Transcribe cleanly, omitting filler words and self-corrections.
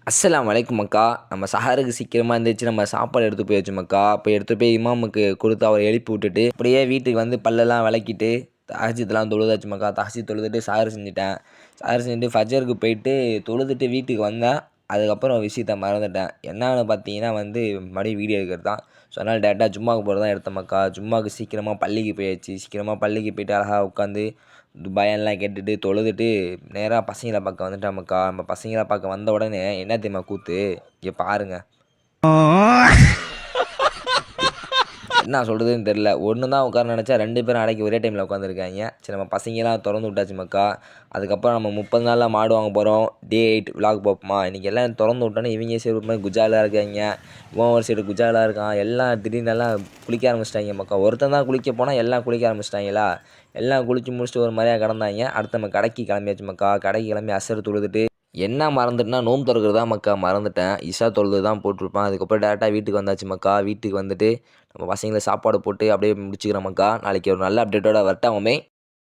அஸ்ஸலாமு அலைக்கும் மக்கா. நம்ம சஹருக்கு சீக்கிரமாக எந்திரிச்சு நம்ம சாப்பாடு எடுத்து போயாச்சு மக்கா. அப்போ எடுத்து போய் இமாமுக்கு கொடுத்து அவரை எழுப்பி விட்டுட்டு அப்படியே வீட்டுக்கு வந்து பல்லெல்லாம் விளக்கிட்டு தஹஜ்ஜுத்லாம் தொழுதாச்சு மக்கா. தஹஜ்ஜுத் தொழுதுட்டு சஹர் செஞ்சுட்டேன். சஹர் செஞ்சுட்டு ஃபஜருக்கு போயிட்டு தொழுதுட்டு வீட்டுக்கு வந்தேன். அதுக்கப்புறம் விஷயத்த மறந்துட்டேன். என்னன்னு பார்த்தீங்கன்னா மறுபடியும் வீடியோ எடுக்கிறது தான். ஸோ அதனால் டேரெக்டாக ஜும்மாவுக்கு போகிறது தான் எடுத்தேன் மக்கா. ஜும்மாவுக்கு சீக்கிரமாக பள்ளிக்கு போயாச்சு. சீக்கிரமாக பள்ளிக்கு போயிட்டு அழகாக உட்காந்து பயான்லாம் கேட்டுட்டு தொழுதுட்டு நேராக பசங்களை பார்க்க வந்துட்டேன் மக்கா. நம்ம பசங்களை பார்க்க வந்த உடனே என்ன தெரியுமா கூத்து, இங்கே பாருங்க. என்ன சொல்கிறதுன்னு தெரில. ஒன்று தான் உட்கார நினச்சா 2 பேரும் அடக்கி ஒரே டைமில் உட்காந்துருக்காங்க. சரி, நம்ம பசங்களாம் திறந்து விட்டாச்சு மக்கா. அதுக்கப்புறம் நம்ம 30 நாளில் மாடு வாங்க போகிறோம். டே 8 விலாக் பார்ப்போமா. இன்றைக்கி எல்லாம் திறந்து விட்டோன்னே இவங்க சைடு ஒரு மாதிரி குஜாலாக இருக்காங்க, இவன் ஒரு சைடு குஜாலாக இருக்கான். எல்லாம் திடீர்னு எல்லாம் குளிக்க ஆரம்பிச்சிட்டாங்க மக்கா. ஒருத்தன் தான் குளிக்க போனால் எல்லாம் குளிக்க ஆரம்பிச்சிட்டாங்களா. எல்லாம் குளித்து முடிச்சுட்டு ஒரு மாதிரியாக கிடந்தாங்க. அடுத்து நம்ம கடைக்கு கிளம்பியாச்சு மக்கா. கடைக்கு கிளம்பி அசர் தொழுதுட்டு என்ன மறந்துட்டுனா நோம்பு திறக்கிறது தான் மக்கா மறந்துட்டேன். இஷா தொழுது தான் போட்டிருப்பேன். அதுக்கப்புறம் டேரெக்டாக வீட்டுக்கு வந்தாச்சு மக்கா. வீட்டுக்கு வந்துட்டு நம்ம பசங்களை சாப்பாடு போட்டு அப்படியே முடிச்சுக்கிறோம் மக்கா. நாளைக்கு ஒரு நல்ல அப்டேட்டோட வரட்டாமே.